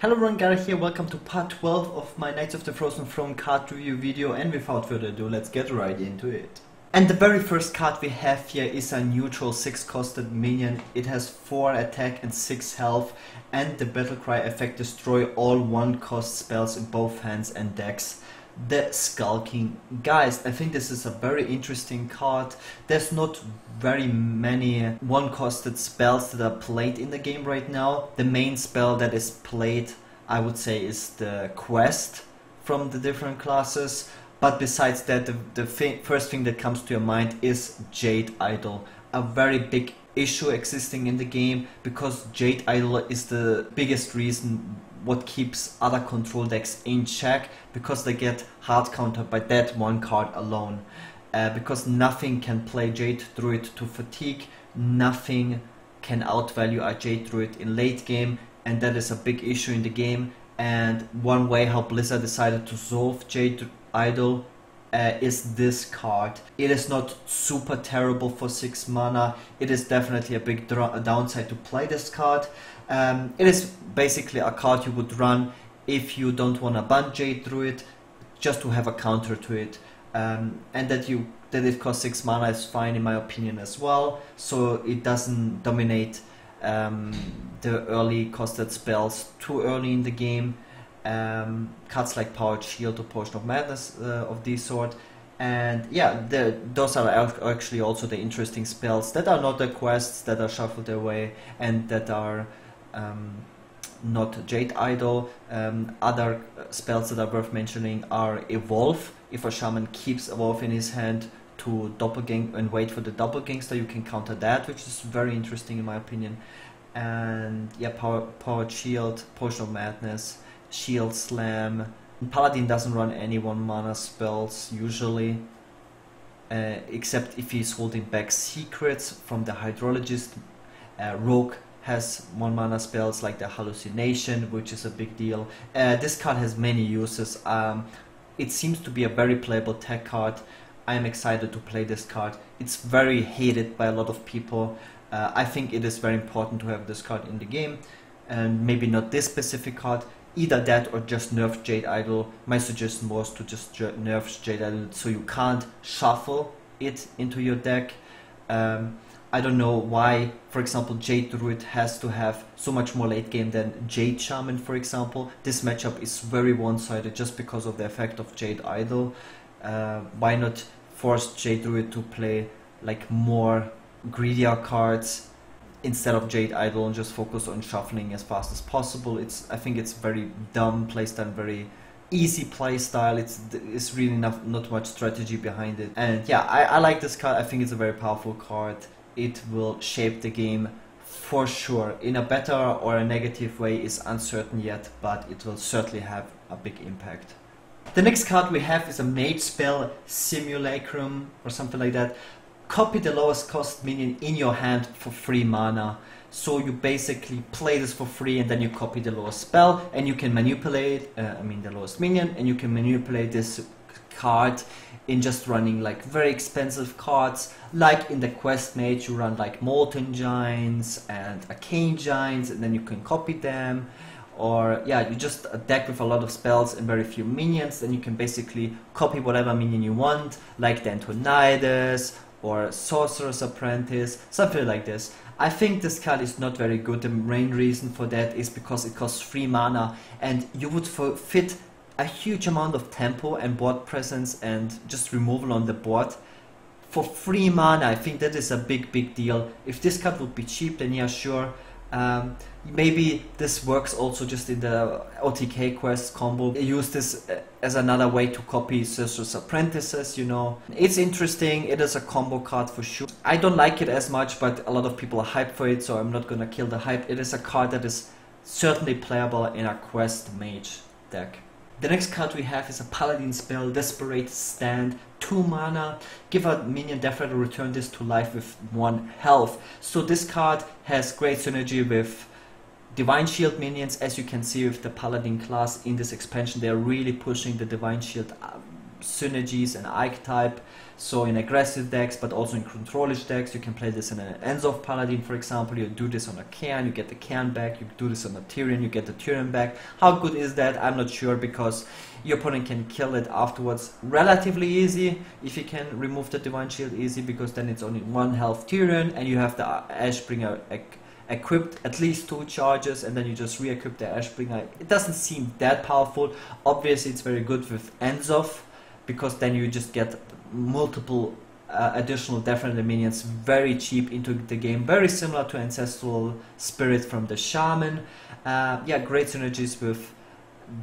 Hello everyone, Gaara here, welcome to part 12 of my Knights of the Frozen Throne card review video, and without further ado, let's get right into it. And the very first card we have here is a neutral 6-costed minion. It has 4 attack and 6 health, and the battle cry effect: destroy all 1-cost spells in both hands and decks. The Skulking Geist. I think this is a very interesting card. There's not very many 1-costed spells that are played in the game right now. The main spell that is played, I would say, is the quest from the different classes. But besides that, the first thing that comes to your mind is Jade Idol. A very big issue existing in the game, because Jade Idol is the biggest reason what keeps other control decks in check, because they get hard countered by that one card alone. Because nothing can play Jade Druid to fatigue, nothing can outvalue a Jade Druid in late game, and that is a big issue in the game. And one way how Blizzard decided to solve Jade Idol is this card. It is not super terrible for 6 mana. It is definitely a big downside to play this card. It is basically a card you would run if you don't want to ban Jade Druid, just to have a counter to it. And that it costs 6 mana is fine in my opinion as well, so it doesn't dominate the early costed spells too early in the game. Cards like Powered Shield or Potion of Madness of this sort. And yeah, those are actually also the interesting spells that are not the quests, that are shuffled away, and that are not Jade Idol. Other spells that are worth mentioning are Evolve. If a Shaman keeps Evolve in his hand to doppelgang and wait for the doppelgangster, you can counter that, which is very interesting in my opinion. And yeah, Powered Shield, Potion of Madness, Shield Slam. Paladin doesn't run any 1-mana spells usually, except if he's holding back secrets from the Hydrologist. Rogue has 1-mana spells like the Hallucination, which is a big deal. This card has many uses. It seems to be a very playable tech card. I am excited to play this card. It's very hated by a lot of people. I think it is very important to have this card in the game, and maybe not this specific card. Either that or just nerf Jade Idol. My suggestion was to just nerf Jade Idol so you can't shuffle it into your deck. I don't know why, for example, Jade Druid has to have so much more late game than Jade Charmin, for example. This matchup is very one-sided just because of the effect of Jade Idol. Why not force Jade Druid to play like more greedier cards instead of Jade Idol and just focus on shuffling as fast as possible? I think it's very dumb playstyle, very easy playstyle. It's really not much strategy behind it. And yeah, I like this card. I think it's a very powerful card. It will shape the game for sure. In a better or a negative way is uncertain yet, but it will certainly have a big impact. The next card we have is a mage spell, Simulacrum or something like that. Copy the lowest cost minion in your hand for 3 mana. So you basically play this for free, and then you copy the lowest spell, and you can manipulate, the lowest minion, and you can manipulate this card in just running like very expensive cards. Like in the quest mage, you run like Molten Giants and Arcane Giants, and then you can copy them. Or yeah, you just a deck with a lot of spells and very few minions, then you can basically copy whatever minion you want, like the Antonidas or Sorcerer's Apprentice, something like this. I think this card is not very good. The main reason for that is because it costs 3 mana, and you would fit a huge amount of tempo and board presence and just removal on the board for 3 mana. I think that is a big deal. If this card would be cheap, then yeah, sure. Maybe this works also just in the OTK quest combo. Use this as another way to copy Sorcerer's Apprentices, you know. It's interesting. It is a combo card for sure. I don't like it as much, but a lot of people are hyped for it, so I'm not gonna kill the hype. It is a card that is certainly playable in a quest mage deck. The next card we have is a Paladin spell, Desperate Stand, 2 mana. Give a minion death rattle, return this to life with 1 health. So this card has great synergy with Divine Shield minions. As you can see with the Paladin class in this expansion, they are really pushing the Divine Shield synergies and archetype. So in aggressive decks, but also in controlish decks, you can play this in an Enzov Paladin, for example. You do this on a Cairn, you get the Cairn back. You do this on a Tyrion, you get the Tyrion back. How good is that? I'm not sure, because your opponent can kill it afterwards relatively easy if you can remove the Divine Shield easy, because then it's only 1 health Tyrion, and you have the Ashbringer equipped at least 2 charges, and then you just re-equip the Ashbringer. It doesn't seem that powerful. Obviously it's very good with Enzov, because then you just get multiple additional definite minions very cheap into the game, very similar to Ancestral Spirit from the Charmin. Yeah, great synergies with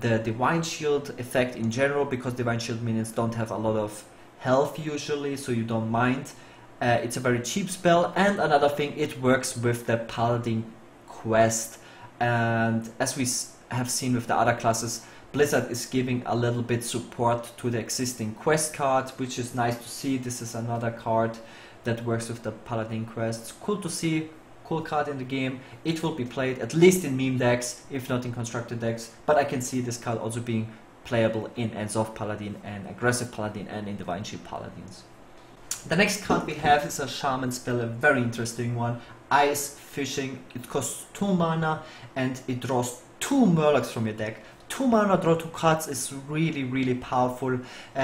the Divine Shield effect in general, because Divine Shield minions don't have a lot of health usually, so you don't mind. It's a very cheap spell, and another thing, it works with the Paladin quest, and as we have seen with the other classes, Blizzard is giving a little bit support to the existing quest card, which is nice to see. This is another card that works with the Paladin quests. Cool to see, cool card in the game. It will be played at least in meme decks, if not in constructed decks, but I can see this card also being playable in Enzov Paladin and Aggressive Paladin and in Divine Shield Paladins. The next card we have is a Charmin spell, a very interesting one. Ice Fishing. It costs 2 mana and it draws 2 Murlocs from your deck. 2 mana, draw 2 cards is really powerful.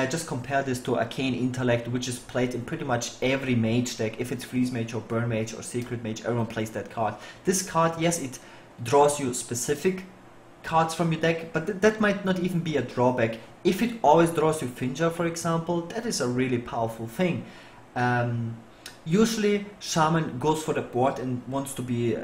Just compare this to Arcane Intellect, which is played in pretty much every mage deck. If it's Freeze Mage or Burn Mage or Secret Mage, everyone plays that card. This card, yes, it draws you specific cards from your deck, but that might not even be a drawback. If it always draws you Finja, for example, that is a really powerful thing. Usually Charmin goes for the board and wants to be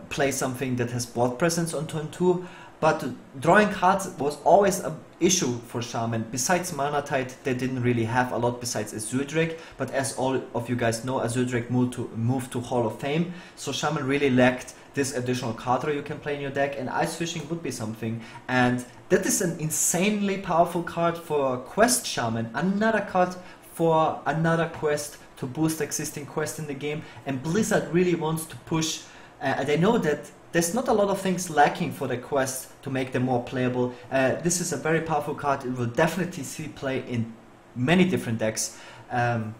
play something that has board presence on turn 2, but drawing cards was always an issue for Charmin. Besides Mana Tide, they didn't really have a lot besides Azure Drake, but as all of you guys know, Azure Drake moved to Hall of Fame, so Charmin really lacked this additional card draw you can play in your deck, and Ice Fishing would be something. And that is an insanely powerful card for Quest Charmin, another card for another quest to boost existing quest in the game, and Blizzard really wants to push, they know that there's not a lot of things lacking for the quest to make them more playable. This is a very powerful card. It will definitely see play in many different decks. Aggro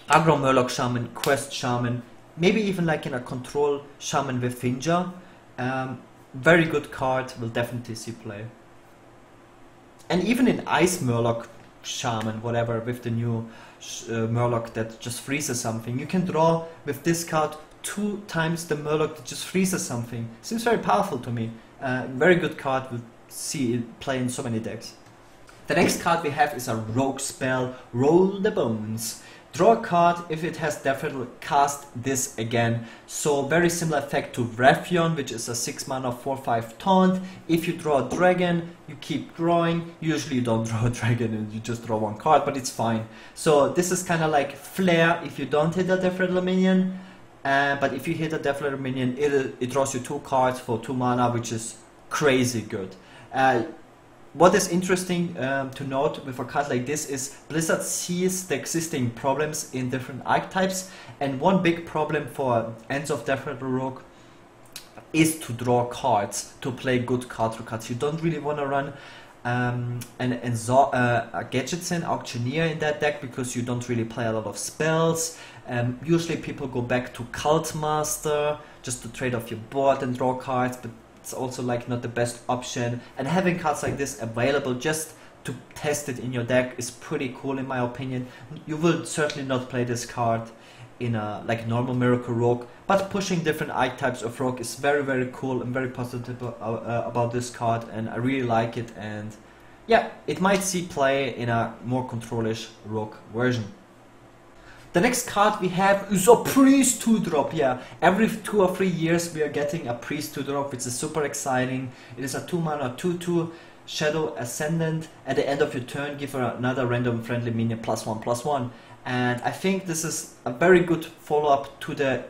Murloc Shaman, Quest Shaman, maybe even like in a control Shaman with Finja. Very good card, will definitely see play. And even in Ice Murloc Shaman, whatever, with the new Murloc that just freezes something, you can draw with this card 2 times the Murloc that just freezes something. Seems very powerful to me. Very good card, will see it play in so many decks. The next card we have is a rogue spell, Roll the Bones. Draw a card, if it has definitely cast this again. So very similar effect to Wrathion, which is a 6 mana 4/5 taunt. If you draw a dragon, you keep drawing. Usually you don't draw a dragon and you just draw 1 card, but it's fine. So this is kind of like Flare if you don't hit a Deathrattle minion. But if you hit a Deathrattle minion, it draws you 2 cards for 2 mana, which is crazy good. What is interesting to note with a card like this is Blizzard sees the existing problems in different archetypes, and one big problem for Ends of Deathrattle Rogue is to draw cards, to play good card through cards. You don't really want to run a Gadgetzin Auctioneer in that deck, because you don't really play a lot of spells. Usually people go back to Cult Master just to trade off your board and draw cards, but it's also like not the best option. And having cards like this available just to test it in your deck is pretty cool in my opinion. You will certainly not play this card in a like normal Miracle Rogue, but pushing different archetypes of Rogue is very cool. I'm very positive about this card, and I really like it. And yeah, it might see play in a more controlish Rogue version. The next card we have is a Priest 2-drop. Yeah, every 2 or 3 years we are getting a Priest 2-drop, which is super exciting. It is a 2 mana 2/2 Shadow Ascendant. At the end of your turn, give her another random friendly minion +1/+1. And I think this is a very good follow-up to the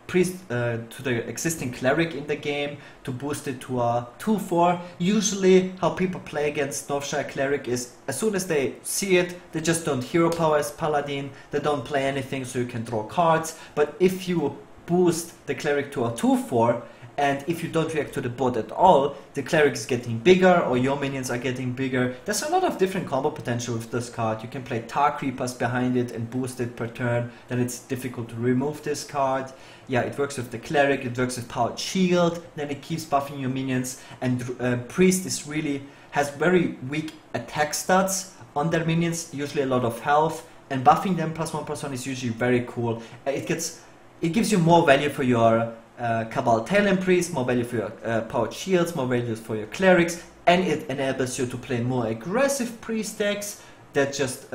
Priest, to the existing Cleric in the game, to boost it to a 2/4. Usually how people play against Northshire Cleric is, as soon as they see it, they just don't hero power as Paladin, they don't play anything so you can draw cards. But if you boost the cleric to a 2/4, and if you don't react to the bot at all, the cleric is getting bigger or your minions are getting bigger. There's a lot of different combo potential with this card. You can play Tar Creepers behind it and boost it per turn, then it's difficult to remove this card. Yeah, it works with the cleric, it works with Powered Shield, then it keeps buffing your minions, and Priest has very weak attack stats on their minions, usually a lot of health, and buffing them +1/+1 is usually very cool. It gives you more value for your Cabal Talon Priest, more value for your Powered Shields, more value for your Clerics, and it enables you to play more aggressive Priest decks that just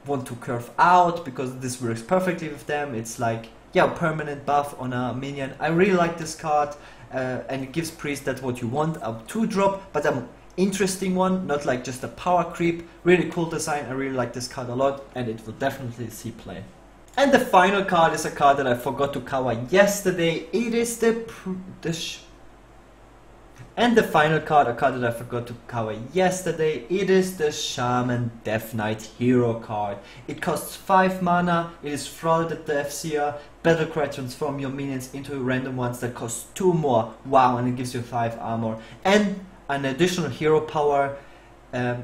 want to curve out, because this works perfectly with them. It's like, yeah, permanent buff on a minion. I really like this card, and it gives Priest that what you want, a 2-drop, but an interesting one, not like just a power creep. Really cool design. I really like this card a lot, and it will definitely see play. And the final card is a card that I forgot to cover yesterday. It is And the final card, a card that I forgot to cover yesterday, it is the Charmin Death Knight hero card. It costs 5 mana, it is Thrall the Deathseer, Battlecry, transform your minions into random ones that cost 2 more, wow, and it gives you 5 armor. And an additional hero power,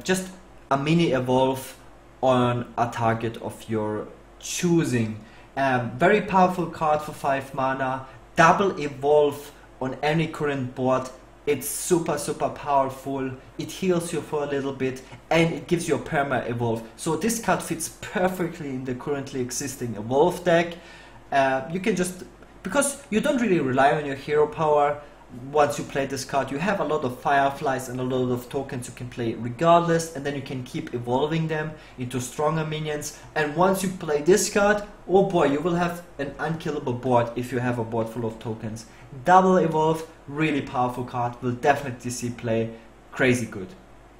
just a mini evolve on a target of your choosing. Very powerful card for 5 mana, double evolve on any current board. It's super powerful, it heals you for a little bit, and it gives you a perma evolve. So this card fits perfectly in the currently existing evolve deck. You can just, because you don't really rely on your hero power once you play this card, you have a lot of fireflies and a lot of tokens you can play regardless, and then you can keep evolving them into stronger minions. And once you play this card, oh boy, you will have an unkillable board if you have a board full of tokens. Double evolve, really powerful card, will definitely see play, crazy good.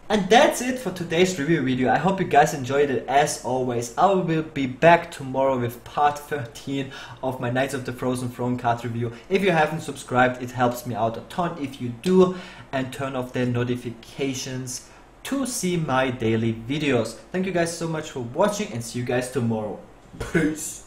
And that's it for today's review video. I hope you guys enjoyed it. As always, I will be back tomorrow with part 13 of my Knights of the Frozen Throne card review. If you haven't subscribed, it helps me out a ton if you do, and turn off the notifications to see my daily videos. Thank you guys so much for watching, and see you guys tomorrow. Peace.